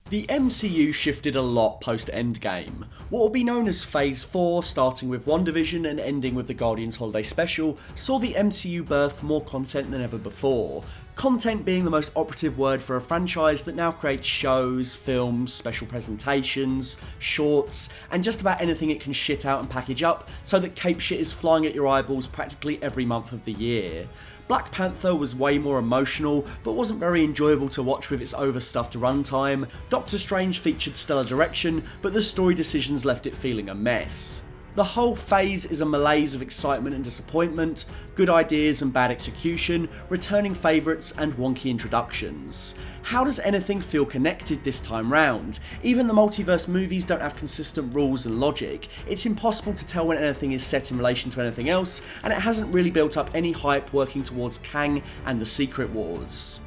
The MCU shifted a lot post-Endgame. What will be known as Phase 4, starting with Wandavision and ending with the Guardians Holiday Special, saw the MCU birth more content than ever before. Content being the most operative word for a franchise that now creates shows, films, special presentations, shorts, and just about anything it can shit out and package up so that cape shit is flying at your eyeballs practically every month of the year. Black Panther was way more emotional, but wasn't very enjoyable to watch with its overstuffed runtime. Doctor Strange featured stellar direction, but the story decisions left it feeling a mess. The whole phase is a malaise of excitement and disappointment, good ideas and bad execution, returning favourites and wonky introductions. How does anything feel connected this time round? Even the multiverse movies don't have consistent rules and logic. It's impossible to tell when anything is set in relation to anything else, and it hasn't really built up any hype working towards Kang and the Secret Wars.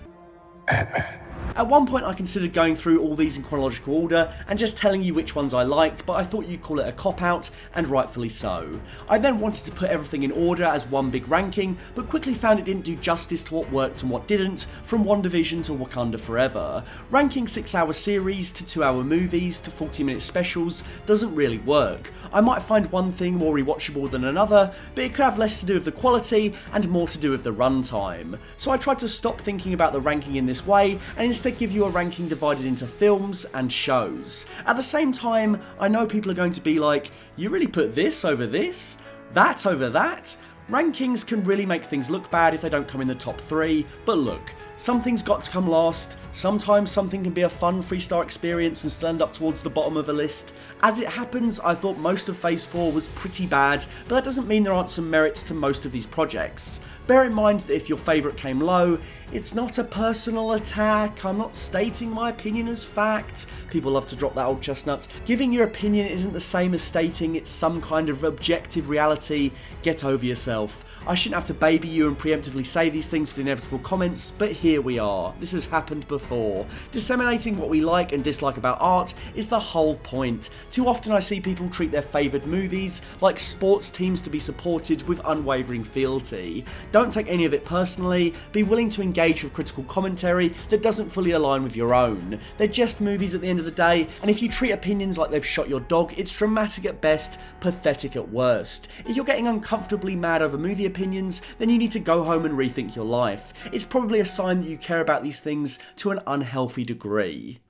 At one point I considered going through all these in chronological order and just telling you which ones I liked, but I thought you'd call it a cop-out, and rightfully so. I then wanted to put everything in order as one big ranking, but quickly found it didn't do justice to what worked and what didn't, from Wandavision to Wakanda Forever. Ranking 6-hour series to 2-hour movies to 40-minute specials doesn't really work. I might find one thing more rewatchable than another, but it could have less to do with the quality and more to do with the runtime. So I tried to stop thinking about the ranking in this way and instead give you a ranking divided into films and shows. At the same time, I know people are going to be like, you really put this over this? That over that? Rankings can really make things look bad if they don't come in the top 3, but look, something's got to come last. Sometimes something can be a fun freestyle experience and still end up towards the bottom of a list. As it happens, I thought most of Phase 4 was pretty bad, but that doesn't mean there aren't some merits to most of these projects. Bear in mind that if your favourite came low, it's not a personal attack, I'm not stating my opinion as fact. People love to drop that old chestnut. Giving your opinion isn't the same as stating it's some kind of objective reality. Get over yourself. I shouldn't have to baby you and preemptively say these things for the inevitable comments, but here we are. This has happened before. Disseminating what we like and dislike about art is the whole point. Too often I see people treat their favoured movies like sports teams to be supported with unwavering fealty. Don't take any of it personally, be willing to engage with critical commentary that doesn't fully align with your own. They're just movies at the end of the day, and if you treat opinions like they've shot your dog, it's dramatic at best, pathetic at worst. If you're getting uncomfortably mad over movie opinions, then you need to go home and rethink your life. It's probably a sign that you care about these things to an unhealthy degree.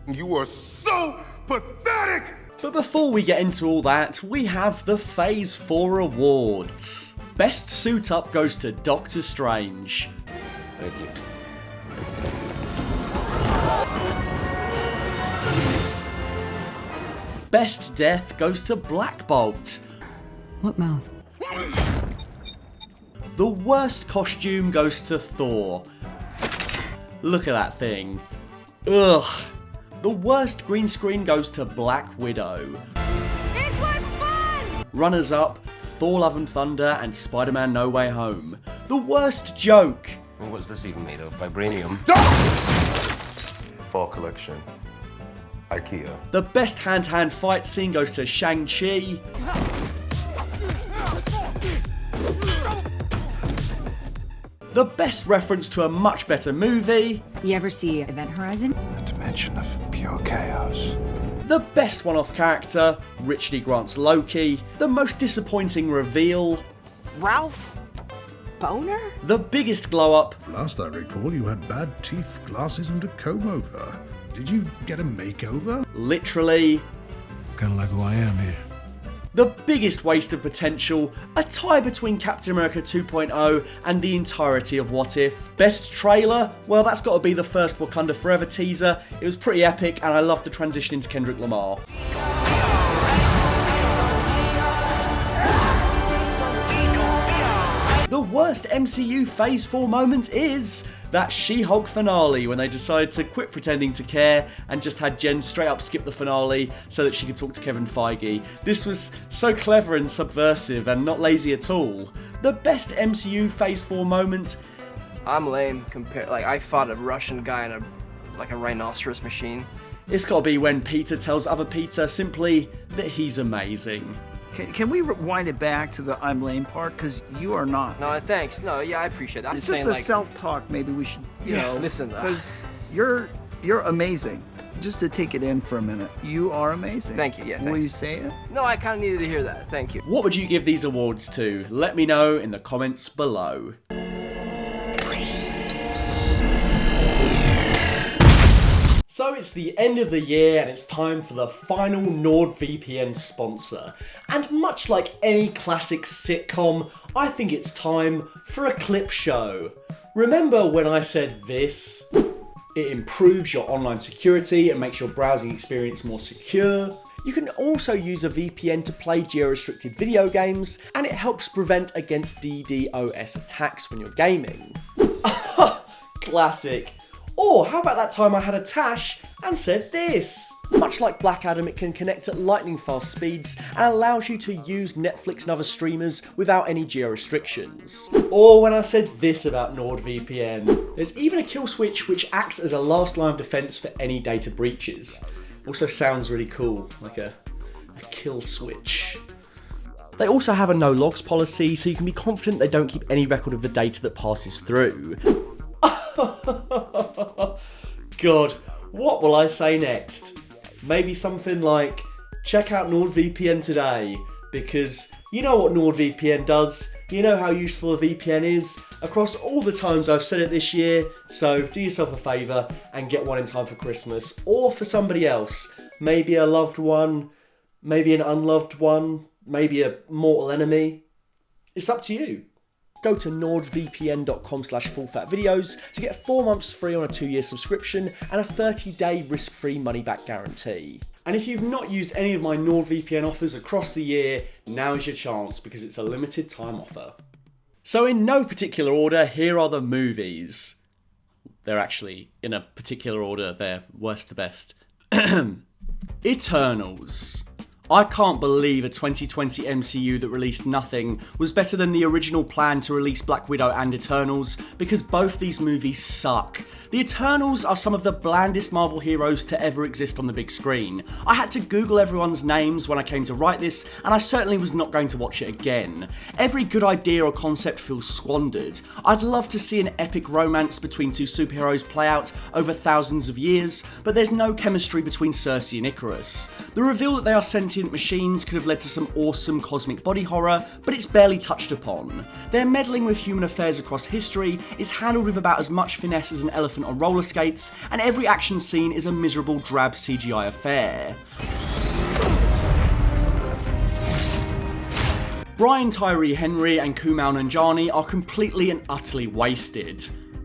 You are so pathetic! But before we get into all that, we have the Phase 4 awards. Best Suit Up goes to Doctor Strange. Thank you. Best Death goes to Black Bolt. What mouth? The worst costume goes to Thor. Look at that thing. Ugh. The worst green screen goes to Black Widow. This was fun! Runners up, Thor Love and Thunder and Spider-Man No Way Home. The worst joke. Well, what's this even made of? Vibranium? Fall collection. IKEA. The best hand-to-hand fight scene goes to Shang-Chi. The best reference to a much better movie. You ever see Event Horizon? A dimension of pure chaos. The best one-off character, Richard E. Grant's Loki. The most disappointing reveal. Ralph Boner? The biggest glow-up. Last I recall, you had bad teeth, glasses, and a comb-over. Did you get a makeover? Literally. Kind of like who I am here. The biggest waste of potential, a tie between Captain America 2.0 and the entirety of What If. Best trailer? Well, that's got to be the first Wakanda Forever teaser. It was pretty epic and I loved the transition into Kendrick Lamar. The worst MCU Phase 4 moment is that She-Hulk finale when they decided to quit pretending to care and just had Jen straight up skip the finale so that she could talk to Kevin Feige. This was so clever and subversive and not lazy at all. The best MCU Phase 4 moment. I'm lame compared. Like I fought a Russian guy in a rhinoceros machine. It's gotta be when Peter tells other Peter simply that he's amazing. Can we rewind it back to the I'm lame part? Because you are not. No, thanks. No, yeah, I appreciate that. I'm It's just just saying, the self-talk maybe we should, you know. listen. Because you're amazing. just to take it in for a minute, you are amazing. Thank you, yeah, Will thanks. you say it? No, I kind of needed to hear that. Thank you. What would you give these awards to? Let me know in the comments below. So it's the end of the year and it's time for the final NordVPN sponsor. And much like any classic sitcom, I think it's time for a clip show. Remember when I said this? It improves your online security and makes your browsing experience more secure. You can also use a VPN to play geo-restricted video games, and it helps prevent against DDoS attacks when you're gaming. Classic. Or how about that time I had a tash and said this? Much like Black Adam, it can connect at lightning fast speeds and allows you to use Netflix and other streamers without any geo restrictions. Or when I said this about NordVPN, there's even a kill switch which acts as a last line of defense for any data breaches. Also sounds really cool, like a kill switch. They also have a no logs policy, so you can be confident they don't keep any record of the data that passes through. God, what will I say next? Maybe something like, check out NordVPN today, because you know what NordVPN does, you know how useful a VPN is, across all the times I've said it this year, so do yourself a favour and get one in time for Christmas, or for somebody else, maybe a loved one, maybe an unloved one, maybe a mortal enemy. It's up to you. Go to nordvpn.com/fullfatvideos to get 4 months free on a 2-year subscription and a 30-day risk-free money-back guarantee. And if you've not used any of my NordVPN offers across the year, now is your chance because it's a limited time offer. So in no particular order, here are the movies. They're actually in a particular order, they're worst to best. Eternals. I can't believe a 2020 MCU that released nothing was better than the original plan to release Black Widow and Eternals, because both these movies suck. The Eternals are some of the blandest Marvel heroes to ever exist on the big screen. I had to Google everyone's names when I came to write this, and I certainly was not going to watch it again. Every good idea or concept feels squandered. I'd love to see an epic romance between two superheroes play out over thousands of years, but there's no chemistry between Cersei and Icarus. The reveal that they are sentient machines could have led to some awesome cosmic body horror, but it's barely touched upon. Their meddling with human affairs across history is handled with about as much finesse as an elephant on roller skates, and every action scene is a miserable drab CGI affair. Brian Tyree Henry and Kumail Nanjiani are completely and utterly wasted.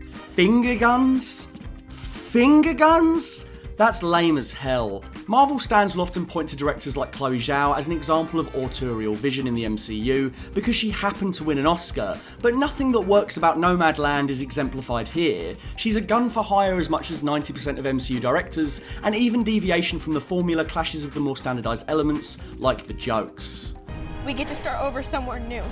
Finger guns? Finger guns? That's lame as hell. Marvel stans will often point to directors like Chloe Zhao as an example of auteur vision in the MCU because she happened to win an Oscar, but nothing that works about Nomadland is exemplified here. She's a gun for hire as much as 90% of MCU directors, and even deviation from the formula clashes with the more standardised elements, like the jokes. We get to start over somewhere new.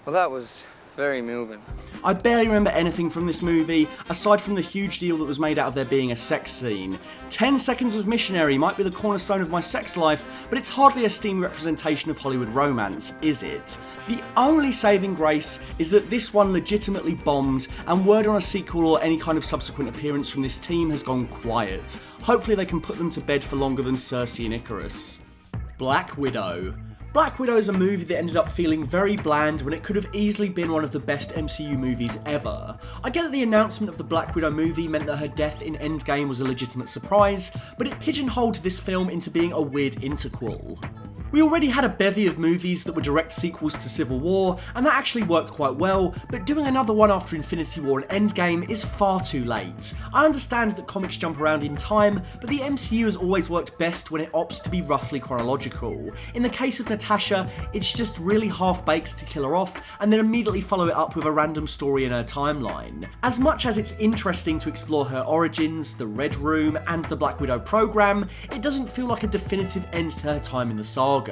Well, that was very moving. I barely remember anything from this movie, aside from the huge deal that was made out of there being a sex scene. 10 Seconds of Missionary might be the cornerstone of my sex life, but it's hardly a steamy representation of Hollywood romance, is it? The only saving grace is that this one legitimately bombed, and word on a sequel or any kind of subsequent appearance from this team has gone quiet. Hopefully they can put them to bed for longer than Cersei and Icarus. Black Widow. Black Widow is a movie that ended up feeling very bland when it could have easily been one of the best MCU movies ever. I get that the announcement of the Black Widow movie meant that her death in Endgame was a legitimate surprise, but it pigeonholed this film into being a weird interquel. We already had a bevy of movies that were direct sequels to Civil War, and that actually worked quite well, but doing another one after Infinity War and Endgame is far too late. I understand that comics jump around in time, but the MCU has always worked best when it opts to be roughly chronological. In the case of Natasha, it's just really half-baked to kill her off, and then immediately follow it up with a random story in her timeline. As much as it's interesting to explore her origins, the Red Room, and the Black Widow program, it doesn't feel like a definitive end to her time in the saga.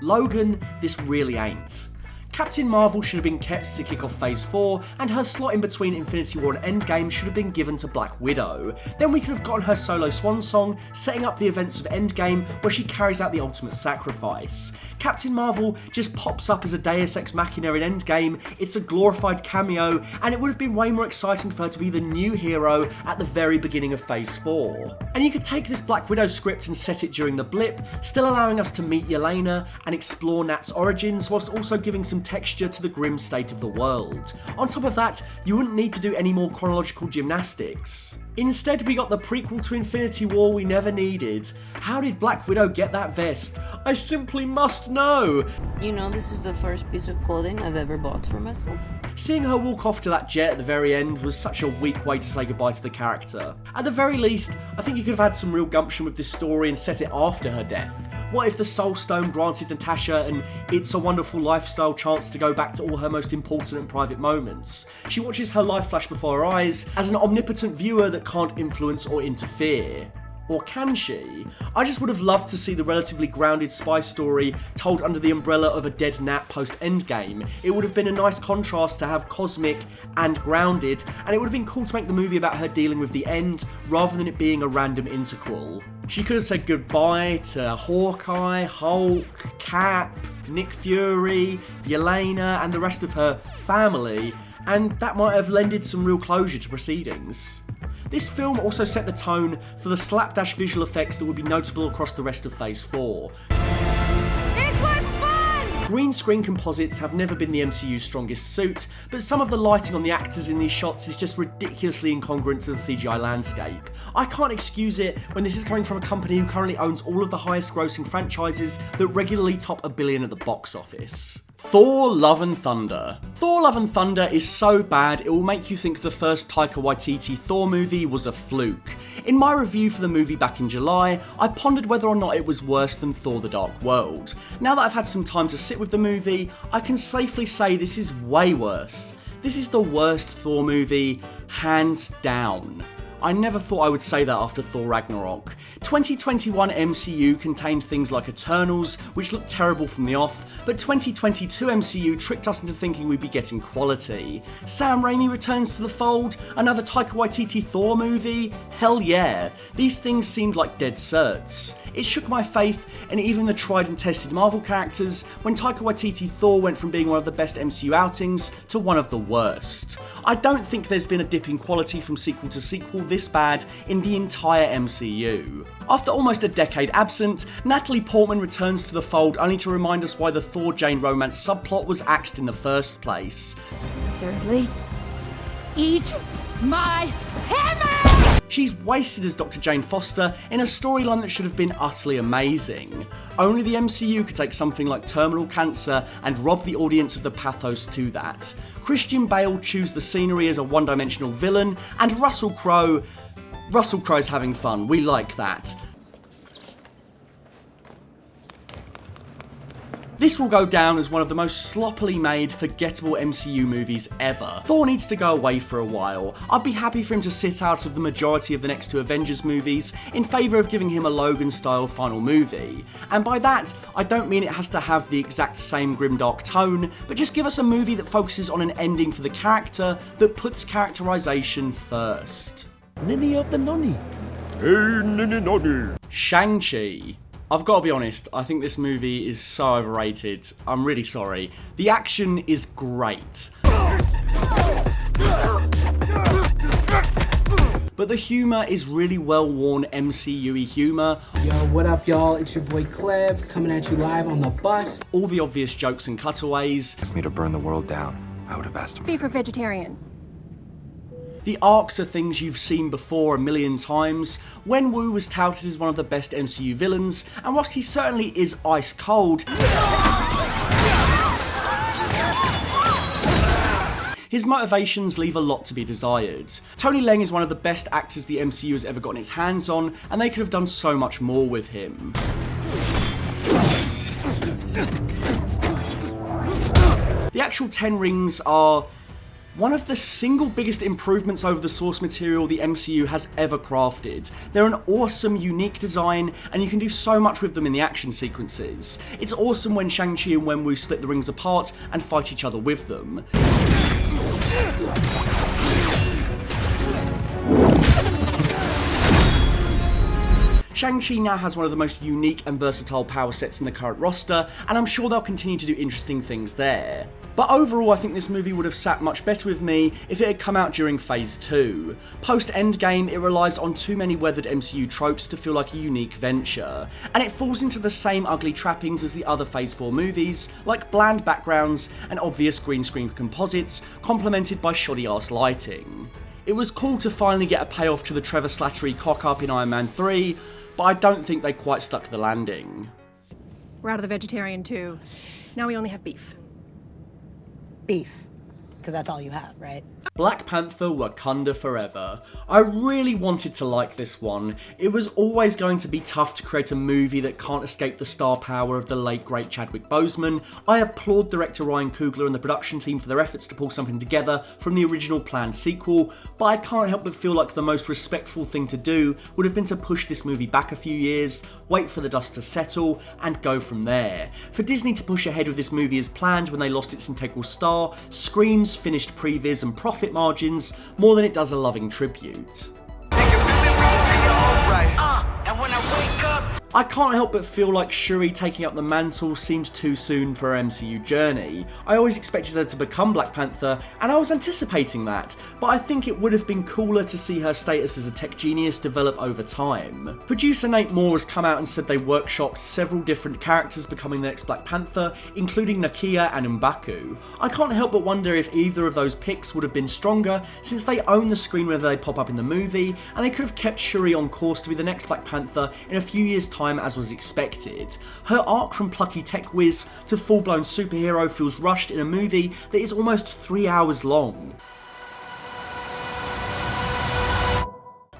Logan, this really ain't. Captain Marvel should have been kept to kick off Phase 4, and her slot in between Infinity War and Endgame should have been given to Black Widow. Then we could have gotten her solo swan song, setting up the events of Endgame where she carries out the ultimate sacrifice. Captain Marvel just pops up as a Deus Ex Machina in Endgame, it's a glorified cameo, and it would have been way more exciting for her to be the new hero at the very beginning of Phase 4. And you could take this Black Widow script and set it during the blip, still allowing us to meet Yelena and explore Nat's origins, whilst also giving some texture to the grim state of the world. On top of that, you wouldn't need to do any more chronological gymnastics. Instead, we got the prequel to Infinity War we never needed. How did Black Widow get that vest? I simply must know! You know, this is the first piece of clothing I've ever bought for myself. Seeing her walk off to that jet at the very end was such a weak way to say goodbye to the character. At the very least, I think you could have had some real gumption with this story and set it after her death. What if the Soul Stone granted Natasha an It's a Wonderful Lifestyle chance to go back to all her most important and private moments? She watches her life flash before her eyes as an omnipotent viewer that can't influence or interfere. Or can she? I just would have loved to see the relatively grounded spy story told under the umbrella of a dead Nat post-Endgame. It would have been a nice contrast to have cosmic and grounded, and it would have been cool to make the movie about her dealing with the end, rather than it being a random interquel. She could have said goodbye to Hawkeye, Hulk, Cap, Nick Fury, Yelena, and the rest of her family, and that might have lended some real closure to proceedings. This film also set the tone for the slapdash visual effects that would be notable across the rest of Phase 4. This was fun! Green screen composites have never been the MCU's strongest suit, but some of the lighting on the actors in these shots is just ridiculously incongruent to the CGI landscape. I can't excuse it when this is coming from a company who currently owns all of the highest grossing franchises that regularly top $1 billion at the box office. Thor Love and Thunder. Thor Love and Thunder is so bad it will make you think the first Taika Waititi Thor movie was a fluke. In my review for the movie back in July, I pondered whether or not it was worse than Thor The Dark World. Now that I've had some time to sit with the movie, I can safely say this is way worse. This is the worst Thor movie, hands down. I never thought I would say that after Thor Ragnarok. 2021 MCU contained things like Eternals, which looked terrible from the off, but 2022 MCU tricked us into thinking we'd be getting quality. Sam Raimi returns to the fold, another Taika Waititi Thor movie? Hell yeah. These things seemed like dead certs. It shook my faith in even the tried and tested Marvel characters when Taika Waititi Thor went from being one of the best MCU outings to one of the worst. I don't think there's been a dip in quality from sequel to sequel this bad in the entire MCU. After almost a decade absent, Natalie Portman returns to the fold only to remind us why the Thor-Jane romance subplot was axed in the first place. Thirdly, eat my hammer! She's wasted as Dr. Jane Foster in a storyline that should have been utterly amazing. Only the MCU could take something like terminal cancer and rob the audience of the pathos to that. Christian Bale chews the scenery as a one-dimensional villain, and Russell Crowe's having fun, we like that. This will go down as one of the most sloppily made, forgettable MCU movies ever. Thor needs to go away for a while. I'd be happy for him to sit out of the majority of the next two Avengers movies in favour of giving him a Logan-style final movie. And by that, I don't mean it has to have the exact same grimdark tone, but just give us a movie that focuses on an ending for the character that puts characterisation first. Ninny of the nonny. Hey, ninny nonny. Shang-Chi. I've got to be honest, I think this movie is so overrated. I'm really sorry. The action is great. But the humour is really well-worn MCU-y humour. Yo, what up, y'all? It's your boy Clev, coming at you live on the bus. All the obvious jokes and cutaways. Asked me to burn the world down. I would have asked him. Be for vegetarian. The arcs are things you've seen before a million times. Wenwu was touted as one of the best MCU villains, and whilst he certainly is ice cold, his motivations leave a lot to be desired. Tony Leung is one of the best actors the MCU has ever gotten its hands on, and they could have done so much more with him. The actual 10 rings are one of the single biggest improvements over the source material the MCU has ever crafted. They're an awesome, unique design, and you can do so much with them in the action sequences. It's awesome when Shang-Chi and Wenwu split the rings apart and fight each other with them. Shang-Chi now has one of the most unique and versatile power sets in the current roster, and I'm sure they'll continue to do interesting things there. But overall, I think this movie would have sat much better with me if it had come out during Phase 2. Post-Endgame, it relies on too many weathered MCU tropes to feel like a unique venture, and it falls into the same ugly trappings as the other Phase 4 movies, like bland backgrounds and obvious green screen composites, complemented by shoddy-ass lighting. It was cool to finally get a payoff to the Trevor Slattery cock-up in Iron Man 3, but I don't think they quite stuck the landing. We're out of the vegetarian too. Now we only have beef. Beef. Because that's all you have, right? Black Panther Wakanda Forever. I really wanted to like this one. It was always going to be tough to create a movie that can't escape the star power of the late great Chadwick Boseman. I applaud director Ryan Coogler and the production team for their efforts to pull something together from the original planned sequel, but I can't help but feel like the most respectful thing to do would have been to push this movie back a few years, wait for the dust to settle, and go from there. For Disney to push ahead with this movie as planned when they lost its integral star screams finished previs and profit margins more than it does a loving tribute. I can't help but feel like Shuri taking up the mantle seems too soon for her MCU journey. I always expected her to become Black Panther, and I was anticipating that, but I think it would have been cooler to see her status as a tech genius develop over time. Producer Nate Moore has come out and said they workshopped several different characters becoming the next Black Panther, including Nakia and M'Baku. I can't help but wonder if either of those picks would have been stronger, since they own the screen whether they pop up in the movie, and they could have kept Shuri on course to be the next Black Panther in a few years' time as was expected. Her arc from plucky tech whiz to full-blown superhero feels rushed in a movie that is almost 3 hours long.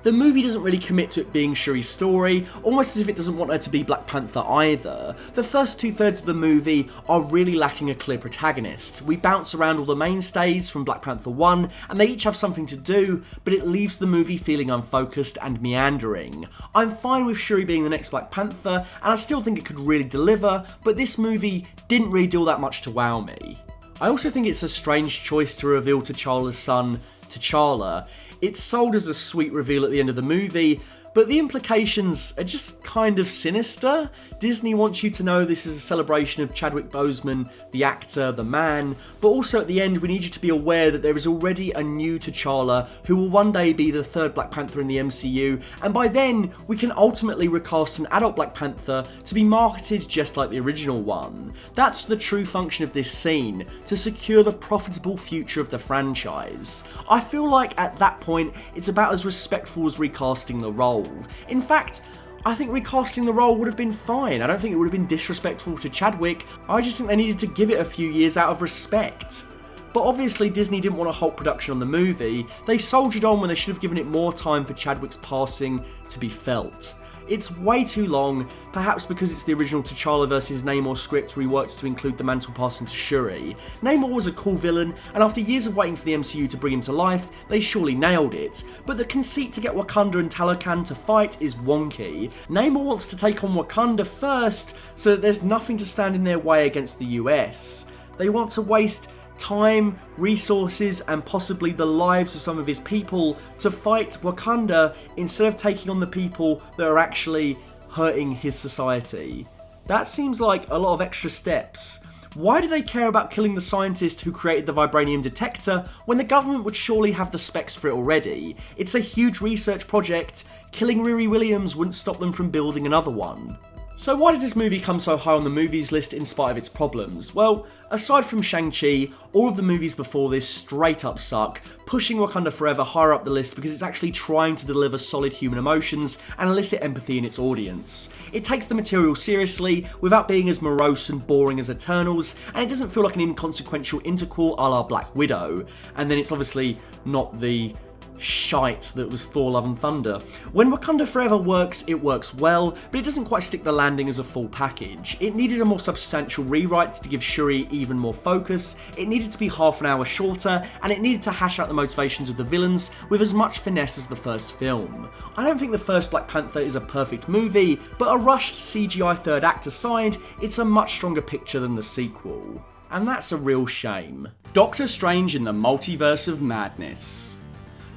The movie doesn't really commit to it being Shuri's story, almost as if it doesn't want her to be Black Panther either. The first 2/3 of the movie are really lacking a clear protagonist. We bounce around all the mainstays from Black Panther 1, and they each have something to do, but it leaves the movie feeling unfocused and meandering. I'm fine with Shuri being the next Black Panther, and I still think it could really deliver, but this movie didn't really do all that much to wow me. I also think it's a strange choice to reveal T'Challa's son, T'Challa. It's sold as a sweet reveal at the end of the movie, but the implications are just kind of sinister. Disney wants you to know this is a celebration of Chadwick Boseman, the actor, the man, but also at the end we need you to be aware that there is already a new T'Challa who will one day be the third Black Panther in the MCU, and by then we can ultimately recast an adult Black Panther to be marketed just like the original one. That's the true function of this scene, to secure the profitable future of the franchise. I feel like at that point it's about as respectful as recasting the role. In fact, I think recasting the role would have been fine. I don't think it would have been disrespectful to Chadwick. I just think they needed to give it a few years out of respect. But obviously Disney didn't want to halt production on the movie. They soldiered on when they should have given it more time for Chadwick's passing to be felt. It's way too long, perhaps because it's the original T'Challa vs Namor script reworked to include the mantle passing to Shuri. Namor was a cool villain, and after years of waiting for the MCU to bring him to life, they surely nailed it. But the conceit to get Wakanda and Talokan to fight is wonky. Namor wants to take on Wakanda first, so that there's nothing to stand in their way against the US. They want to waste time, resources, and possibly the lives of some of his people to fight Wakanda instead of taking on the people that are actually hurting his society. That seems like a lot of extra steps. Why do they care about killing the scientist who created the vibranium detector when the government would surely have the specs for it already? It's a huge research project. Killing Riri Williams wouldn't stop them from building another one. So why does this movie come so high on the movies list in spite of its problems? Well, aside from Shang-Chi, all of the movies before this straight up suck, pushing Wakanda Forever higher up the list because it's actually trying to deliver solid human emotions and elicit empathy in its audience. It takes the material seriously without being as morose and boring as Eternals, and it doesn't feel like an inconsequential interquel a la Black Widow. And then it's obviously not the shite that was Thor Love and Thunder. When Wakanda Forever works, it works well, but it doesn't quite stick the landing as a full package. It needed a more substantial rewrite to give Shuri even more focus, it needed to be half an hour shorter, and it needed to hash out the motivations of the villains with as much finesse as the first film. I don't think the first Black Panther is a perfect movie, but a rushed CGI third act aside, it's a much stronger picture than the sequel. And that's a real shame. Doctor Strange in the Multiverse of Madness.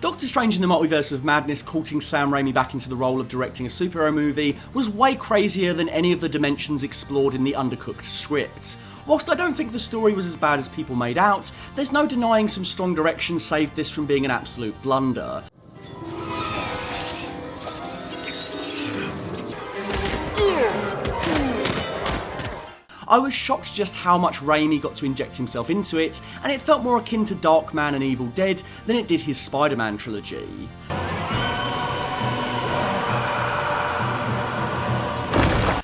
Doctor Strange in the Multiverse of Madness courting Sam Raimi back into the role of directing a superhero movie was way crazier than any of the dimensions explored in the undercooked script. Whilst I don't think the story was as bad as people made out, there's no denying some strong direction saved this from being an absolute blunder. I was shocked just how much Raimi got to inject himself into it, and it felt more akin to Darkman and Evil Dead than it did his Spider-Man trilogy.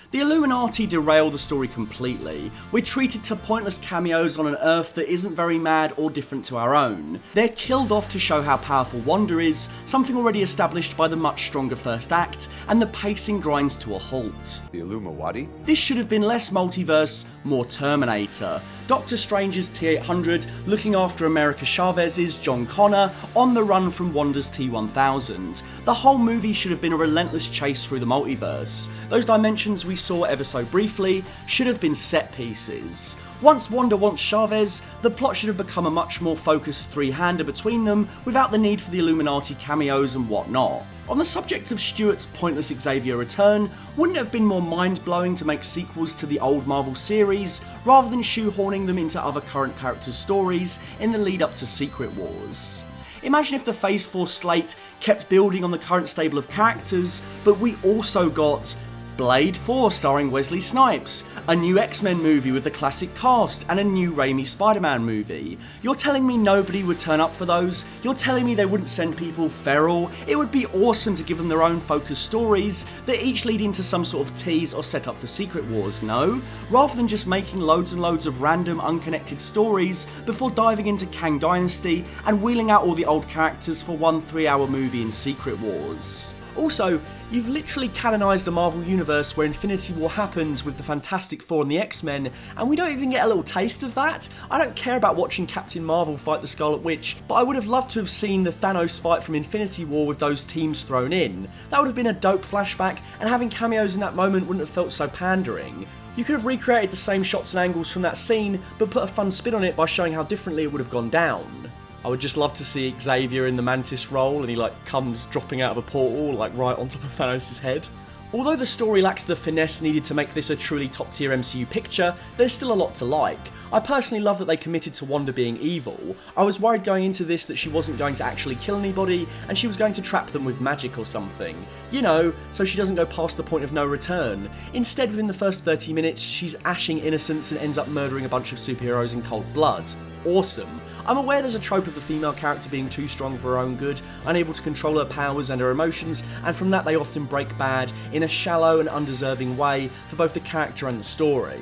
The Illuminati derail the story completely. We're treated to pointless cameos on an Earth that isn't very mad or different to our own. They're killed off to show how powerful Wanda is, something already established by the much stronger first act, and the pacing grinds to a halt. The Illuminati? This should have been less multiverse, more Terminator. Doctor Strange's T-800 looking after America Chavez's John Connor on the run from Wanda's T-1000. The whole movie should have been a relentless chase through the multiverse. Those dimensions we saw ever so briefly should have been set pieces. Once Wanda wants Chavez, the plot should have become a much more focused three-hander between them without the need for the Illuminati cameos and whatnot. On the subject of Stewart's pointless Xavier return, wouldn't it have been more mind-blowing to make sequels to the old Marvel series, rather than shoehorning them into other current characters' stories in the lead up to Secret Wars? Imagine if the Phase 4 slate kept building on the current stable of characters, but we also got Blade 4 starring Wesley Snipes, a new X-Men movie with the classic cast, and a new Raimi Spider-Man movie. You're telling me nobody would turn up for those? You're telling me they wouldn't send people feral? It would be awesome to give them their own focused stories that each lead into some sort of tease or set up for Secret Wars, no? Rather than just making loads and loads of random unconnected stories before diving into Kang Dynasty and wheeling out all the old characters for one 3-hour movie in Secret Wars. Also, you've literally canonised a Marvel universe where Infinity War happened with the Fantastic Four and the X-Men, and we don't even get a little taste of that? I don't care about watching Captain Marvel fight the Scarlet Witch, but I would have loved to have seen the Thanos fight from Infinity War with those teams thrown in. That would have been a dope flashback, and having cameos in that moment wouldn't have felt so pandering. You could have recreated the same shots and angles from that scene, but put a fun spin on it by showing how differently it would have gone down. I would just love to see Xavier in the Mantis role and he comes dropping out of a portal right on top of Thanos' head. Although the story lacks the finesse needed to make this a truly top tier MCU picture, there's still a lot to like. I personally love that they committed to Wanda being evil. I was worried going into this that she wasn't going to actually kill anybody and she was going to trap them with magic or something. You know, so she doesn't go past the point of no return. Instead, within the first 30 minutes, she's ashing innocence and ends up murdering a bunch of superheroes in cold blood. Awesome. I'm aware there's a trope of the female character being too strong for her own good, unable to control her powers and her emotions, and from that they often break bad in a shallow and undeserving way for both the character and the story.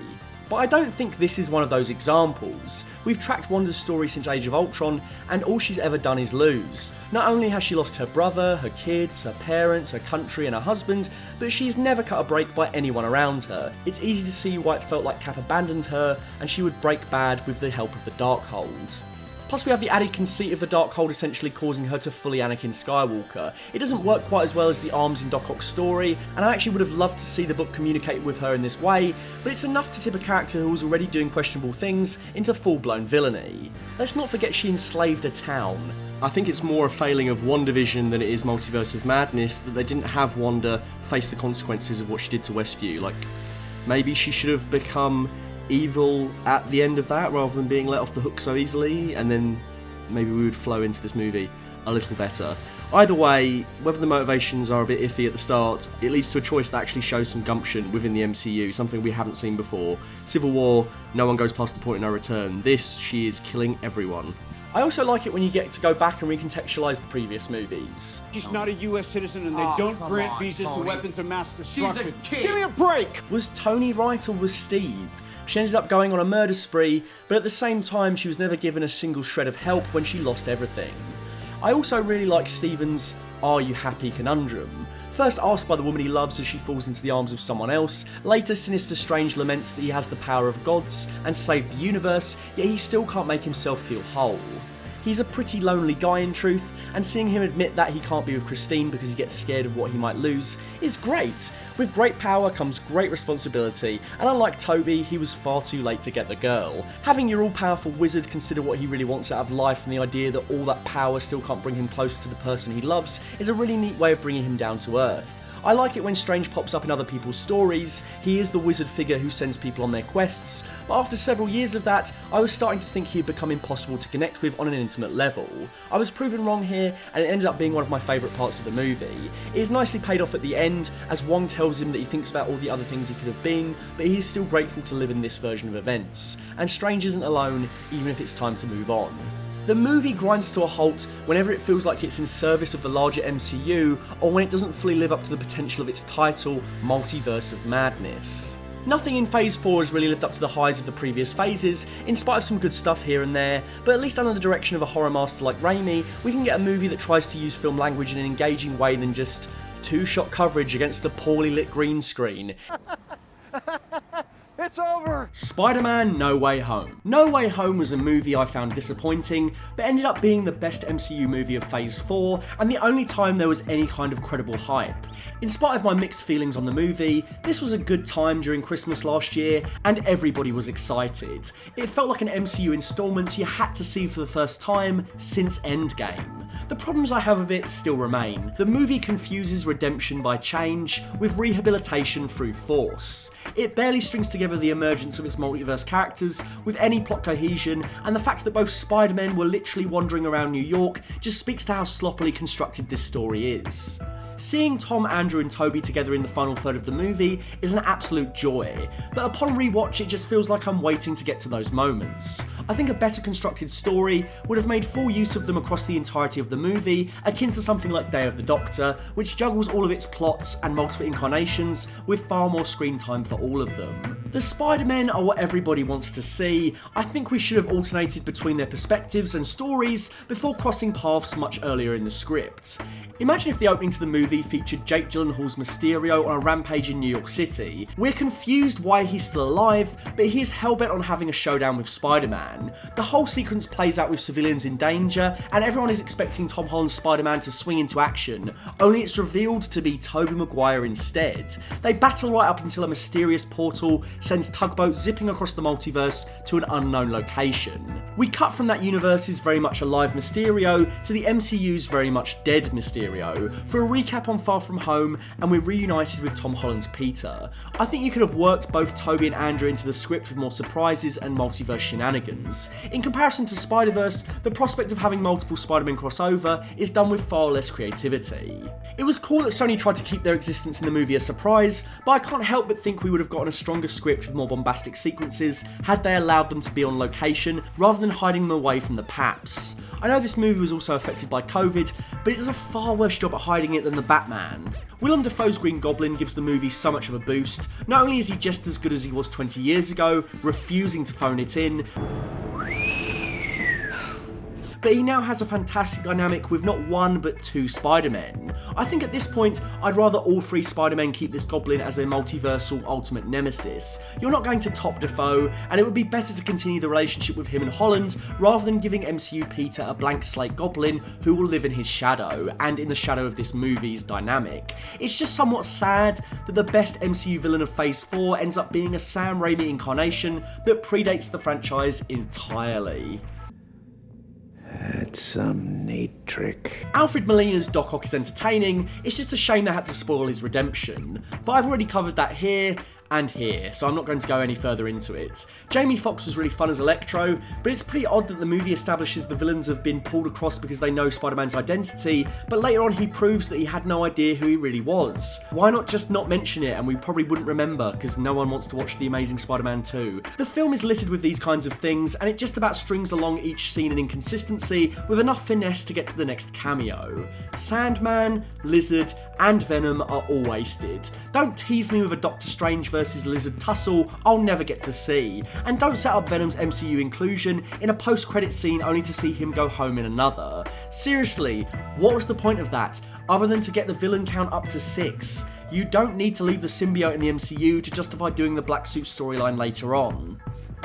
But I don't think this is one of those examples. We've tracked Wanda's story since Age of Ultron, and all she's ever done is lose. Not only has she lost her brother, her kids, her parents, her country and her husband, but she's never cut a break by anyone around her. It's easy to see why it felt like Cap abandoned her, and she would break bad with the help of the Darkhold. Plus we have the added conceit of the Darkhold essentially causing her to fully Anakin Skywalker. It doesn't work quite as well as the Arms in Doc Ock's story, and I actually would have loved to see the book communicate with her in this way, but it's enough to tip a character who was already doing questionable things into full-blown villainy. Let's not forget she enslaved a town. I think it's more a failing of Wandavision than it is Multiverse of Madness that they didn't have Wanda face the consequences of what she did to Westview. Maybe she should have become evil at the end of that rather than being let off the hook so easily, and then maybe we would flow into this movie a little better. Either way, whether the motivations are a bit iffy at the start, it leads to a choice that actually shows some gumption within the MCU, something we haven't seen before. Civil War, no one goes past the point of no return. This, she is killing everyone. I also like it when you get to go back and recontextualise the previous movies. She's not a US citizen and they don't grant visas to weapons of mass destruction. She's a kid. Give me a break! Was Tony right or was Steve? She ended up going on a murder spree, but at the same time she was never given a single shred of help when she lost everything. I also really like Stephen's "Are you happy?" conundrum. First asked by the woman he loves as she falls into the arms of someone else, later Sinister Strange laments that he has the power of gods and saved the universe, yet he still can't make himself feel whole. He's a pretty lonely guy in truth, and seeing him admit that he can't be with Christine because he gets scared of what he might lose is great. With great power comes great responsibility, and unlike Toby, he was far too late to get the girl. Having your all-powerful wizard consider what he really wants out of life and the idea that all that power still can't bring him closer to the person he loves is a really neat way of bringing him down to earth. I like it when Strange pops up in other people's stories. He is the wizard figure who sends people on their quests, but after several years of that, I was starting to think he'd become impossible to connect with on an intimate level. I was proven wrong here, and it ended up being one of my favourite parts of the movie. It is nicely paid off at the end, as Wong tells him that he thinks about all the other things he could have been, but he is still grateful to live in this version of events. And Strange isn't alone, even if it's time to move on. The movie grinds to a halt whenever it feels like it's in service of the larger MCU, or when it doesn't fully live up to the potential of its title, Multiverse of Madness. Nothing in Phase 4 has really lived up to the highs of the previous phases, in spite of some good stuff here and there, but at least under the direction of a horror master like Raimi, we can get a movie that tries to use film language in an engaging way than just two-shot coverage against a poorly lit green screen. It's over! Spider-Man No Way Home. No Way Home was a movie I found disappointing, but ended up being the best MCU movie of Phase 4, and the only time there was any kind of credible hype. In spite of my mixed feelings on the movie, this was a good time during Christmas last year, and everybody was excited. It felt like an MCU installment you had to see for the first time since Endgame. The problems I have with it still remain. The movie confuses redemption by change with rehabilitation through force. It barely strings together the emergence of its multiverse characters with any plot cohesion, and the fact that both Spider-Men were literally wandering around New York just speaks to how sloppily constructed this story is. Seeing Tom, Andrew and Toby together in the final third of the movie is an absolute joy, but upon rewatch it just feels like I'm waiting to get to those moments. I think a better constructed story would have made full use of them across the entirety of the movie, akin to something like Day of the Doctor, which juggles all of its plots and multiple incarnations with far more screen time for all of them. The Spider-Men are what everybody wants to see. I think we should have alternated between their perspectives and stories before crossing paths much earlier in the script. Imagine if the opening to the movie featured Jake Gyllenhaal's Mysterio on a rampage in New York City. We're confused why he's still alive, but he is hellbent on having a showdown with Spider-Man. The whole sequence plays out with civilians in danger, and everyone is expecting Tom Holland's Spider-Man to swing into action, only it's revealed to be Tobey Maguire instead. They battle right up until a mysterious portal sends tugboats zipping across the multiverse to an unknown location. We cut from that universe's very much alive Mysterio to the MCU's very much dead Mysterio for a recap on Far From Home, and we're reunited with Tom Holland's Peter. I think you could have worked both Toby and Andrew into the script with more surprises and multiverse shenanigans. In comparison to Spider-Verse, the prospect of having multiple Spider-Men crossover is done with far less creativity. It was cool that Sony tried to keep their existence in the movie a surprise, but I can't help but think we would have gotten a stronger script with more bombastic sequences had they allowed them to be on location rather than hiding them away from the paps. I know this movie was also affected by COVID, but it does a far worse job at hiding it than The Batman. Willem Dafoe's Green Goblin gives the movie so much of a boost. Not only is he just as good as he was 20 years ago, refusing to phone it in, but he now has a fantastic dynamic with not one but two Spider-Men. I think at this point, I'd rather all three Spider-Men keep this Goblin as their multiversal ultimate nemesis. You're not going to top Dafoe, and it would be better to continue the relationship with him and Holland, rather than giving MCU Peter a blank slate Goblin who will live in his shadow, and in the shadow of this movie's dynamic. It's just somewhat sad that the best MCU villain of Phase 4 ends up being a Sam Raimi incarnation that predates the franchise entirely. That's some neat trick. Alfred Molina's Doc Ock is entertaining, it's just a shame they had to spoil his redemption. But I've already covered that here and here, so I'm not going to go any further into it. Jamie Foxx was really fun as Electro, but it's pretty odd that the movie establishes the villains have been pulled across because they know Spider-Man's identity, but later on he proves that he had no idea who he really was. Why not just not mention it and we probably wouldn't remember, because no one wants to watch The Amazing Spider-Man 2. The film is littered with these kinds of things, and it just about strings along each scene in inconsistency with enough finesse to get to the next cameo. Sandman, Lizard, and Venom are all wasted. Don't tease me with a Doctor Strange versus Lizard tussle I'll never get to see, and don't set up Venom's MCU inclusion in a post-credit scene only to see him go home in another. Seriously, what was the point of that, other than to get the villain count up to 6? You don't need to leave the symbiote in the MCU to justify doing the Black Suit storyline later on.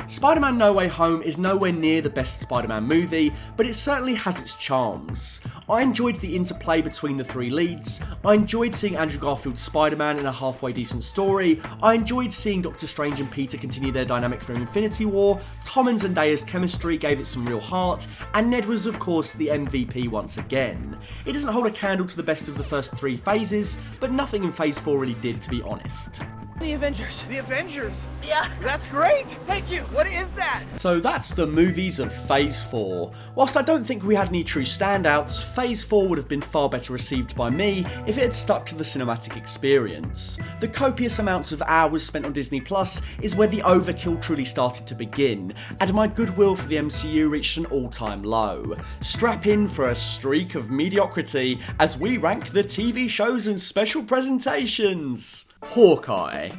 Spider-Man No Way Home is nowhere near the best Spider-Man movie, but it certainly has its charms. I enjoyed the interplay between the 3 leads, I enjoyed seeing Andrew Garfield's Spider-Man in a halfway decent story, I enjoyed seeing Doctor Strange and Peter continue their dynamic from Infinity War, Tom and Zendaya's chemistry gave it some real heart, and Ned was of course the MVP once again. It doesn't hold a candle to the best of the first 3 phases, but nothing in Phase 4 really did, to be honest. The Avengers. The Avengers? Yeah. That's great. Thank you. What is that? So that's the movies of Phase 4. Whilst I don't think we had any true standouts, Phase 4 would have been far better received by me if it had stuck to the cinematic experience. The copious amounts of hours spent on Disney Plus is where the overkill truly started to begin, and my goodwill for the MCU reached an all-time low. Strap in for a streak of mediocrity as we rank the TV shows and special presentations. Hawkeye.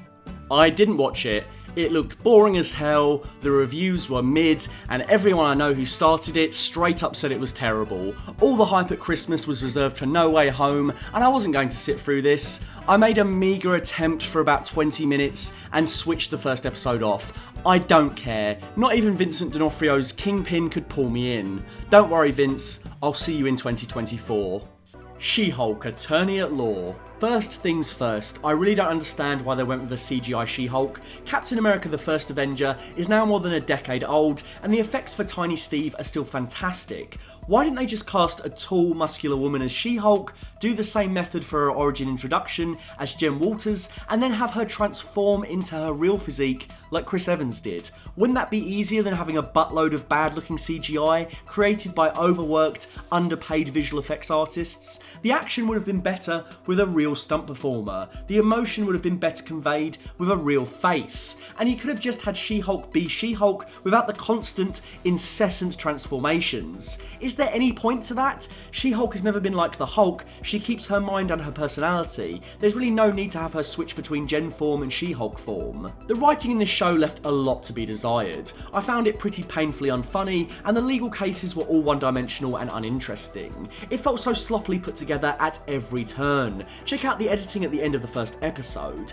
I didn't watch it. It looked boring as hell, the reviews were mid, and everyone I know who started it straight up said it was terrible. All the hype at Christmas was reserved for No Way Home, and I wasn't going to sit through this. I made a meagre attempt for about 20 minutes and switched the first episode off. I don't care. Not even Vincent D'Onofrio's Kingpin could pull me in. Don't worry, Vince. I'll see you in 2024. She-Hulk, Attorney at Law. First things first, I really don't understand why they went with a CGI She-Hulk. Captain America the First Avenger is now more than a decade old, and the effects for Tiny Steve are still fantastic. Why didn't they just cast a tall, muscular woman as She-Hulk, do the same method for her origin introduction as Jen Walters, and then have her transform into her real physique like Chris Evans did? Wouldn't that be easier than having a buttload of bad-looking CGI created by overworked, underpaid visual effects artists? The action would have been better with a real stunt performer, the emotion would have been better conveyed with a real face, and you could have just had She-Hulk be She-Hulk without the constant, incessant transformations. Is there any point to that? She-Hulk has never been like the Hulk, she keeps her mind and her personality. There's really no need to have her switch between Jen form and She-Hulk form. The writing in this show left a lot to be desired. I found it pretty painfully unfunny, and the legal cases were all one-dimensional and uninteresting. It felt so sloppily put together at every turn. Check out the editing at the end of the first episode.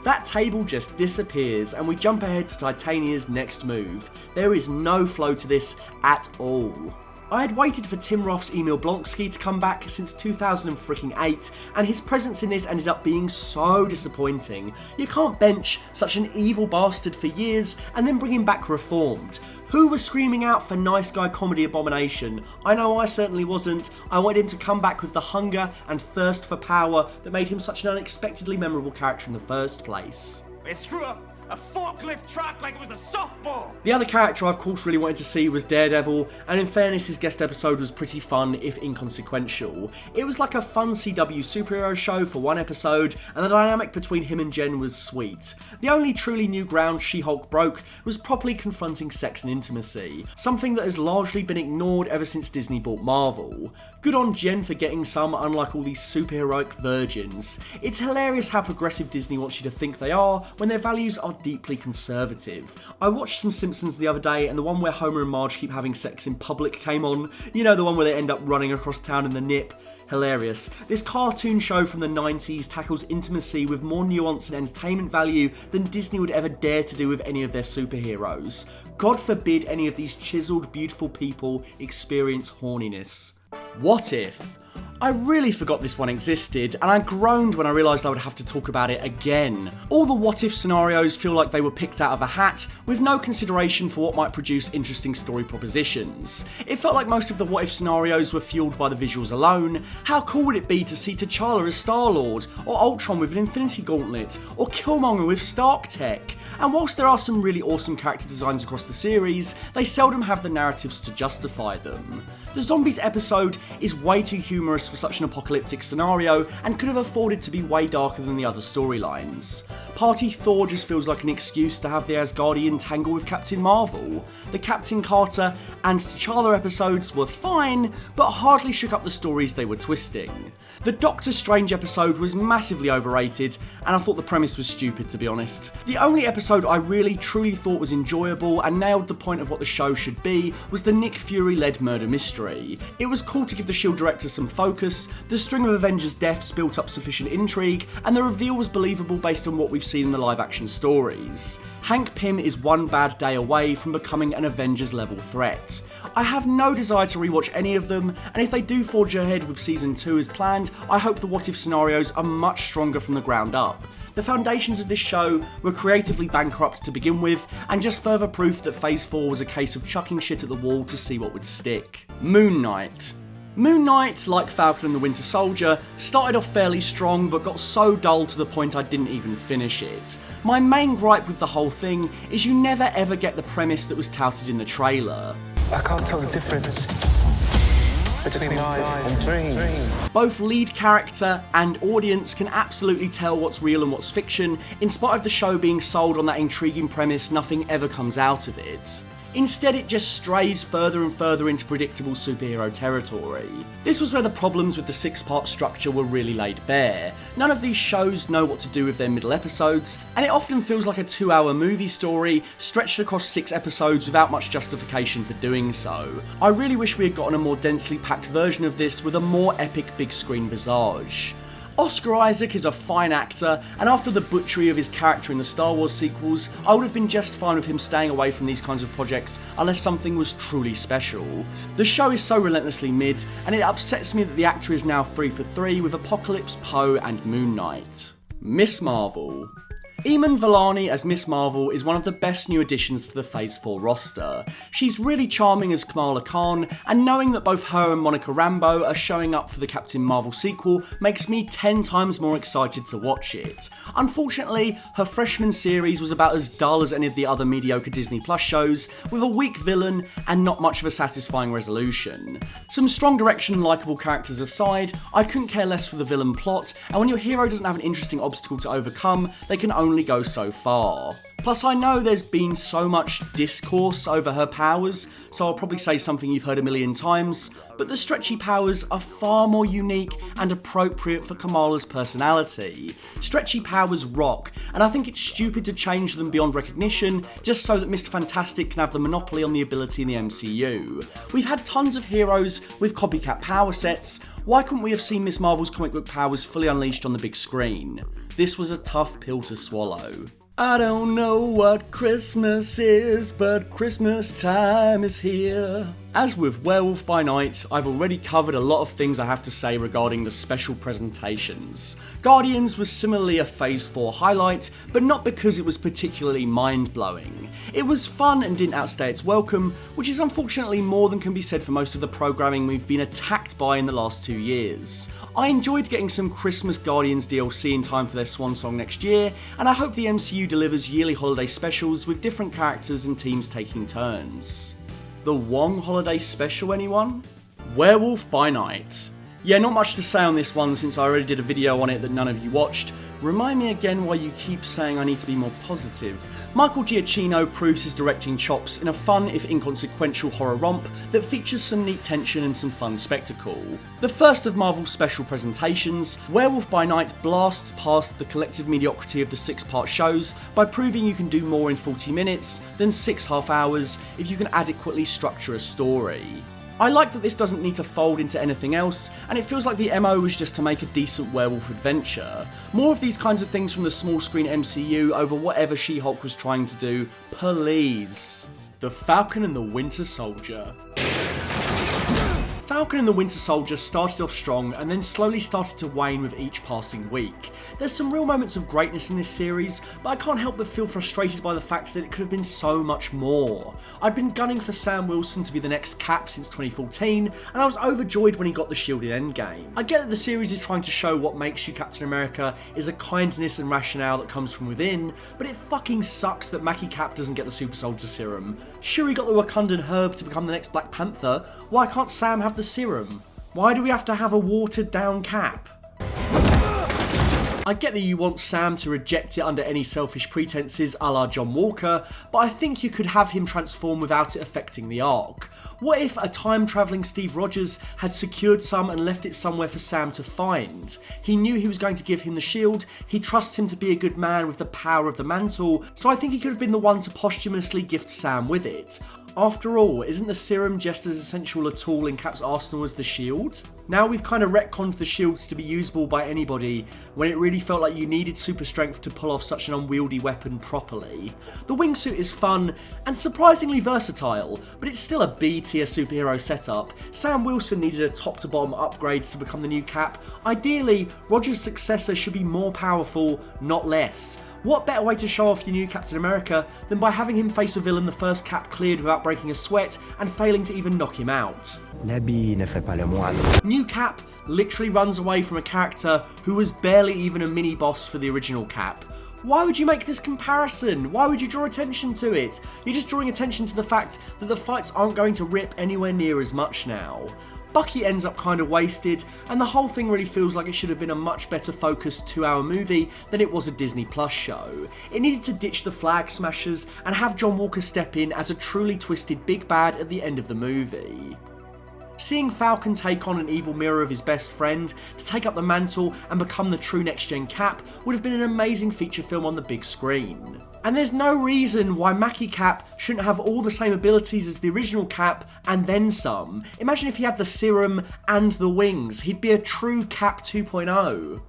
That table just disappears and we jump ahead to Titania's next move. There is no flow to this at all. I had waited for Tim Roth's Emil Blonsky to come back since 2008, and his presence in this ended up being so disappointing. You can't bench such an evil bastard for years and then bring him back reformed. Who was screaming out for nice guy comedy abomination? I know I certainly wasn't. I wanted him to come back with the hunger and thirst for power that made him such an unexpectedly memorable character in the first place. It threw a forklift truck like it was a softball. The other character I of course really wanted to see was Daredevil, and in fairness his guest episode was pretty fun if inconsequential. It was like a fun CW superhero show for one episode, and the dynamic between him and Jen was sweet. The only truly new ground She-Hulk broke was properly confronting sex and intimacy, something that has largely been ignored ever since Disney bought Marvel. Good on Jen for getting some, unlike all these superheroic virgins. It's hilarious how progressive Disney wants you to think they are when their values are deeply conservative. I watched some Simpsons the other day, and the one where Homer and Marge keep having sex in public came on. You know, the one where they end up running across town in the nip. Hilarious. This cartoon show from the 90s tackles intimacy with more nuance and entertainment value than Disney would ever dare to do with any of their superheroes. God forbid any of these chiseled, beautiful people experience horniness. What if? I really forgot this one existed, and I groaned when I realised I would have to talk about it again. All the what if scenarios feel like they were picked out of a hat, with no consideration for what might produce interesting story propositions. It felt like most of the what if scenarios were fueled by the visuals alone. How cool would it be to see T'Challa as Star-Lord, or Ultron with an Infinity Gauntlet, or Killmonger with Stark Tech? And whilst there are some really awesome character designs across the series, they seldom have the narratives to justify them. The zombies episode is way too human humorous for such an apocalyptic scenario and could have afforded to be way darker than the other storylines. Party Thor just feels like an excuse to have the Asgardian tangle with Captain Marvel. The Captain Carter and T'Challa episodes were fine, but hardly shook up the stories they were twisting. The Doctor Strange episode was massively overrated, and I thought the premise was stupid, to be honest. The only episode I really truly thought was enjoyable and nailed the point of what the show should be was the Nick Fury-led murder mystery. It was cool to give the S.H.I.E.L.D. director some focus, the string of Avengers deaths built up sufficient intrigue, and the reveal was believable based on what we've seen in the live-action stories. Hank Pym is one bad day away from becoming an Avengers-level threat. I have no desire to rewatch any of them, and if they do forge ahead with Season 2 as planned, I hope the what-if scenarios are much stronger from the ground up. The foundations of this show were creatively bankrupt to begin with, and just further proof that Phase 4 was a case of chucking shit at the wall to see what would stick. Moon Knight. Moon Knight, like Falcon and the Winter Soldier, started off fairly strong but got so dull to the point I didn't even finish it. My main gripe with the whole thing is you never ever get the premise that was touted in the trailer. I can't tell the difference between life and dreams. Both lead character and audience can absolutely tell what's real and what's fiction, in spite of the show being sold on that intriguing premise nothing ever comes out of it. Instead, it just strays further and further into predictable superhero territory. This was where the problems with the 6-part structure were really laid bare. None of these shows know what to do with their middle episodes, and it often feels like a 2-hour movie story stretched across 6 episodes without much justification for doing so. I really wish we had gotten a more densely packed version of this with a more epic big screen visage. Oscar Isaac is a fine actor, and after the butchery of his character in the Star Wars sequels, I would have been just fine with him staying away from these kinds of projects unless something was truly special. The show is so relentlessly mid, and it upsets me that the actor is now 3 for 3 with Apocalypse, Poe and Moon Knight. Miss Marvel. Iman Vellani as Miss Marvel is one of the best new additions to the Phase 4 roster. She's really charming as Kamala Khan, and knowing that both her and Monica Rambeau are showing up for the Captain Marvel sequel makes me 10 times more excited to watch it. Unfortunately, her freshman series was about as dull as any of the other mediocre Disney Plus shows, with a weak villain and not much of a satisfying resolution. Some strong direction and likeable characters aside, I couldn't care less for the villain plot, and when your hero doesn't have an interesting obstacle to overcome, they can only go so far. Plus, I know there's been so much discourse over her powers, so I'll probably say something you've heard a million times, but the stretchy powers are far more unique and appropriate for Kamala's personality. Stretchy powers rock, and I think it's stupid to change them beyond recognition just so that Mr. Fantastic can have the monopoly on the ability in the MCU. We've had tons of heroes with copycat power sets. Why couldn't we have seen Miss Marvel's comic book powers fully unleashed on the big screen? This was a tough pill to swallow. I don't know what Christmas is, but Christmas time is here. As with Werewolf by Night, I've already covered a lot of things I have to say regarding the special presentations. Guardians was similarly a Phase 4 highlight, but not because it was particularly mind-blowing. It was fun and didn't outstay its welcome, which is unfortunately more than can be said for most of the programming we've been attacked by in the last 2 years. I enjoyed getting some Christmas Guardians DLC in time for their swan song next year, and I hope the MCU delivers yearly holiday specials with different characters and teams taking turns. The Wong holiday special, anyone? Werewolf by Night. Yeah, not much to say on this one since I already did a video on it that none of you watched. Remind me again why you keep saying I need to be more positive. Michael Giacchino proves his directing chops in a fun, if inconsequential, horror romp that features some neat tension and some fun spectacle. The first of Marvel's special presentations, Werewolf by Night blasts past the collective mediocrity of the 6-part shows by proving you can do more in 40 minutes than 6 half hours if you can adequately structure a story. I like that this doesn't need to fold into anything else, and it feels like the MO was just to make a decent werewolf adventure. More of these kinds of things from the small screen MCU over whatever She-Hulk was trying to do, please. The Falcon and the Winter Soldier. Falcon and the Winter Soldier started off strong and then slowly started to wane with each passing week. There's some real moments of greatness in this series, but I can't help but feel frustrated by the fact that it could have been so much more. I'd been gunning for Sam Wilson to be the next Cap since 2014, and I was overjoyed when he got the shield in Endgame. I get that the series is trying to show what makes you Captain America is a kindness and rationale that comes from within, but it fucking sucks that Mackie Cap doesn't get the Super Soldier Serum. Sure, he got the Wakandan herb to become the next Black Panther, why can't Sam have the serum? Why do we have to have a watered down Cap? I get that you want Sam to reject it under any selfish pretenses a la John Walker, but I think you could have him transform without it affecting the arc. What if a time-travelling Steve Rogers had secured some and left it somewhere for Sam to find? He knew he was going to give him the shield, he trusts him to be a good man with the power of the mantle, so I think he could have been the one to posthumously gift Sam with it. After all, isn't the serum just as essential a tool in Cap's arsenal as the shield? Now we've kind of retconned the shields to be usable by anybody when it really felt like you needed super strength to pull off such an unwieldy weapon properly. The wingsuit is fun and surprisingly versatile, but it's still a B-tier superhero setup. Sam Wilson needed a top to bottom upgrade to become the new Cap. Ideally, Rogers' successor should be more powerful, not less. What better way to show off your new Captain America than by having him face a villain the first Cap cleared without breaking a sweat and failing to even knock him out? L'habit ne fait pas le moine. New Cap literally runs away from a character who was barely even a mini-boss for the original Cap. Why would you make this comparison? Why would you draw attention to it? You're just drawing attention to the fact that the fights aren't going to rip anywhere near as much now. Bucky ends up kind of wasted, and the whole thing really feels like it should have been a much better focused 2-hour movie than it was a Disney Plus show. It needed to ditch the flag smashers and have John Walker step in as a truly twisted big bad at the end of the movie. Seeing Falcon take on an evil mirror of his best friend to take up the mantle and become the true next-gen Cap would have been an amazing feature film on the big screen. And there's no reason why Mackie Cap shouldn't have all the same abilities as the original Cap and then some. Imagine if he had the serum and the wings, he'd be a true Cap 2.0.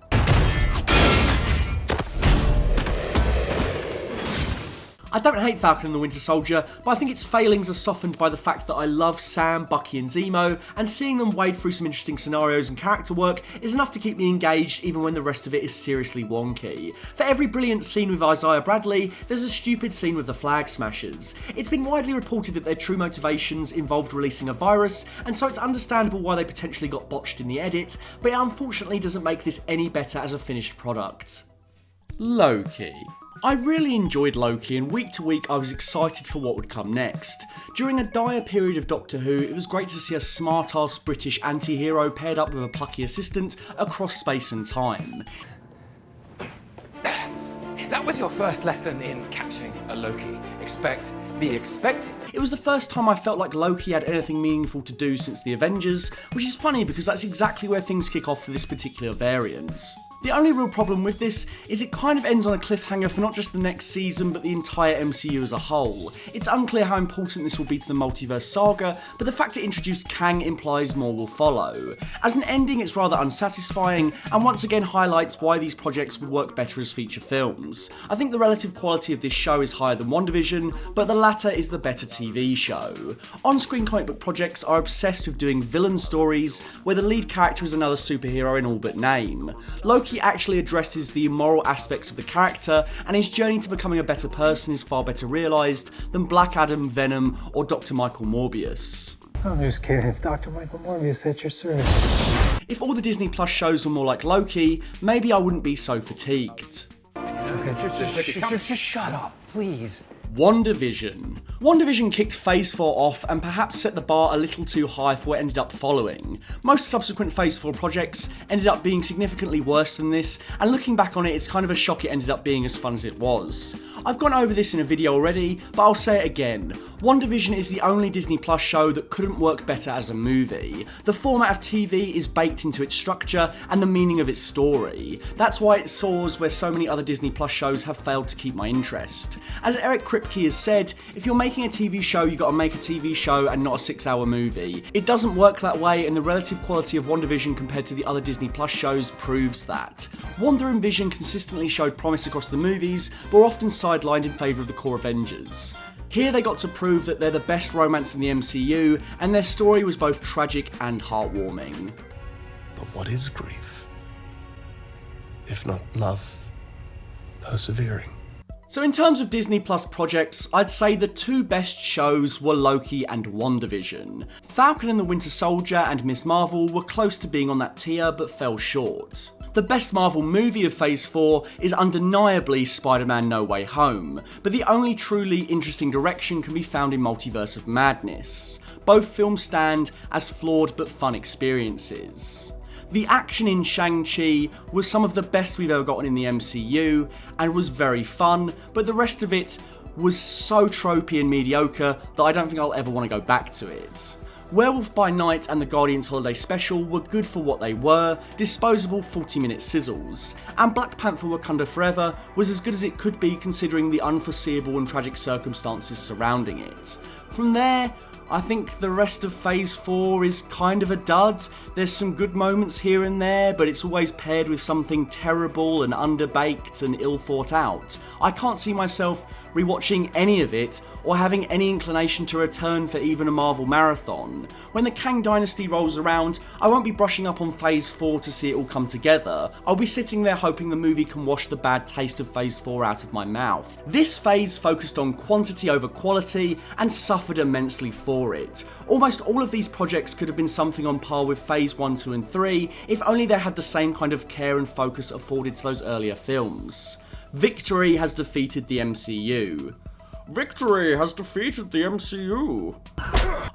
I don't hate Falcon and the Winter Soldier, but I think its failings are softened by the fact that I love Sam, Bucky and Zemo, and seeing them wade through some interesting scenarios and character work is enough to keep me engaged even when the rest of it is seriously wonky. For every brilliant scene with Isaiah Bradley, there's a stupid scene with the Flag Smashers. It's been widely reported that their true motivations involved releasing a virus, and so it's understandable why they potentially got botched in the edit, but it unfortunately doesn't make this any better as a finished product. Loki. I really enjoyed Loki, and week to week I was excited for what would come next. During a dire period of Doctor Who, it was great to see a smart-ass British anti-hero paired up with a plucky assistant across space and time. That was your first lesson in catching a Loki. Expect the expected. It was the first time I felt like Loki had anything meaningful to do since the Avengers, which is funny because that's exactly where things kick off for this particular variant. The only real problem with this is it kind of ends on a cliffhanger for not just the next season but the entire MCU as a whole. It's unclear how important this will be to the Multiverse saga, but the fact it introduced Kang implies more will follow. As an ending, it's rather unsatisfying and once again highlights why these projects would work better as feature films. I think the relative quality of this show is higher than Wandavision, but the latter is the better TV show. On-screen comic book projects are obsessed with doing villain stories where the lead character is another superhero in all but name. Loki actually addresses the immoral aspects of the character, and his journey to becoming a better person is far better realised than Black Adam, Venom, or Dr. Michael Morbius. I'm just kidding, it's Dr. Michael Morbius at your service. If all the Disney Plus shows were more like Loki, maybe I wouldn't be so fatigued. Okay, just shut up, please. Wandavision. Wandavision kicked Phase 4 off and perhaps set the bar a little too high for what ended up following. Most subsequent Phase 4 projects ended up being significantly worse than this, and looking back on it, it's kind of a shock it ended up being as fun as it was. I've gone over this in a video already, but I'll say it again. Wandavision is the only Disney Plus show that couldn't work better as a movie. The format of TV is baked into its structure and the meaning of its story. That's why it soars where so many other Disney Plus shows have failed to keep my interest. As Eric Kripke has said, if you're making a TV show, you gotta make a TV show and not a 6-hour movie. It doesn't work that way, and the relative quality of WandaVision compared to the other Disney Plus shows proves that. Wanda and Vision consistently showed promise across the movies, but were often sidelined in favour of the core Avengers. Here they got to prove that they're the best romance in the MCU, and their story was both tragic and heartwarming. But what is grief? If not love, persevering. So in terms of Disney Plus projects, I'd say the two best shows were Loki and WandaVision. Falcon and the Winter Soldier and Ms. Marvel were close to being on that tier but fell short. The best Marvel movie of Phase 4 is undeniably Spider-Man No Way Home, but the only truly interesting direction can be found in Multiverse of Madness. Both films stand as flawed but fun experiences. The action in Shang-Chi was some of the best we've ever gotten in the MCU, and was very fun, but the rest of it was so tropey and mediocre that I don't think I'll ever want to go back to it. Werewolf by Night and the Guardians Holiday Special were good for what they were, disposable 40-minute sizzles, and Black Panther Wakanda Forever was as good as it could be considering the unforeseeable and tragic circumstances surrounding it. From there, I think the rest of Phase 4 is kind of a dud. There's some good moments here and there, but it's always paired with something terrible and underbaked and ill thought out. I can't see myself rewatching any of it, or having any inclination to return for even a Marvel marathon. When the Kang Dynasty rolls around, I won't be brushing up on Phase 4 to see it all come together. I'll be sitting there hoping the movie can wash the bad taste of Phase 4 out of my mouth. This phase focused on quantity over quality, and suffered immensely for it. Almost all of these projects could have been something on par with Phase 1, 2 and 3, if only they had the same kind of care and focus afforded to those earlier films. Victory has defeated the MCU. Victory has defeated the MCU.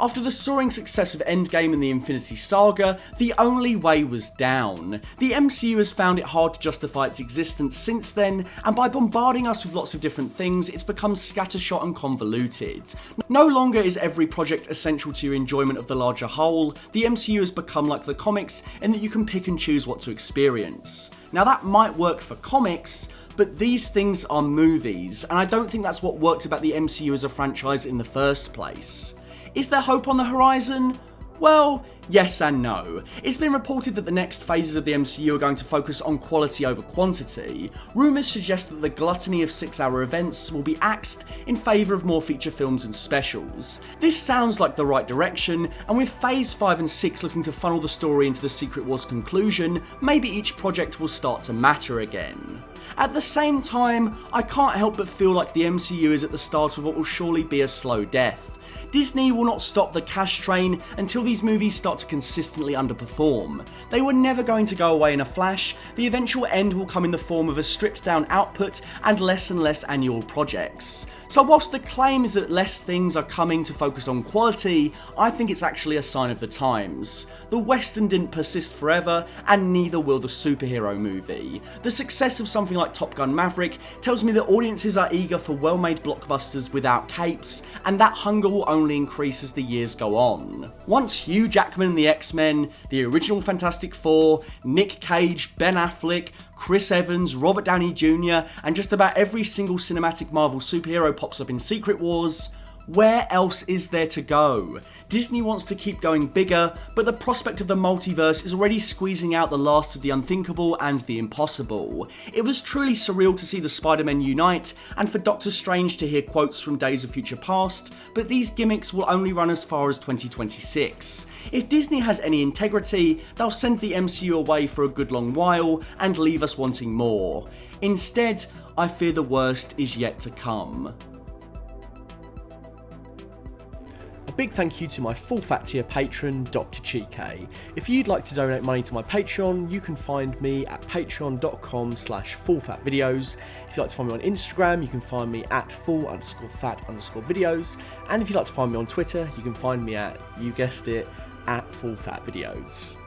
After the soaring success of Endgame and the Infinity Saga, the only way was down. The MCU has found it hard to justify its existence since then, and by bombarding us with lots of different things, it's become scattershot and convoluted. No longer is every project essential to your enjoyment of the larger whole. The MCU has become like the comics in that you can pick and choose what to experience. Now that might work for comics, but these things are movies, and I don't think that's what worked about the MCU as a franchise in the first place. Is there hope on the horizon? Well, yes and no. It's been reported that the next phases of the MCU are going to focus on quality over quantity. Rumours suggest that the gluttony of 6-hour events will be axed in favour of more feature films and specials. This sounds like the right direction, and with Phase 5 and 6 looking to funnel the story into the Secret Wars conclusion, maybe each project will start to matter again. At the same time, I can't help but feel like the MCU is at the start of what will surely be a slow death. Disney will not stop the cash train until these movies start to consistently underperform. They were never going to go away in a flash. The eventual end will come in the form of a stripped down output and less annual projects. So whilst the claim is that less things are coming to focus on quality, I think it's actually a sign of the times. The Western didn't persist forever, and neither will the superhero movie. The success of something like Top Gun Maverick tells me that audiences are eager for well-made blockbusters without capes, and that hunger will only increase as the years go on. Once Hugh Jackman and the X-Men, the original Fantastic Four, Nick Cage, Ben Affleck, Chris Evans, Robert Downey Jr., and just about every single cinematic Marvel superhero pops up in Secret Wars, where else is there to go? Disney wants to keep going bigger, but the prospect of the multiverse is already squeezing out the last of the unthinkable and the impossible. It was truly surreal to see the Spider-Men unite, and for Doctor Strange to hear quotes from Days of Future Past, but these gimmicks will only run as far as 2026. If Disney has any integrity, they'll send the MCU away for a good long while, and leave us wanting more. Instead, I fear the worst is yet to come. Big thank you to my full fat tier patron, Dr. Chike. If you'd like to donate money to my Patreon, you can find me at patreon.com/fullfatvideos. If you'd like to find me on Instagram, you can find me at full_fat_videos. And if you'd like to find me on Twitter, you can find me at, you guessed it, at fullfatvideos.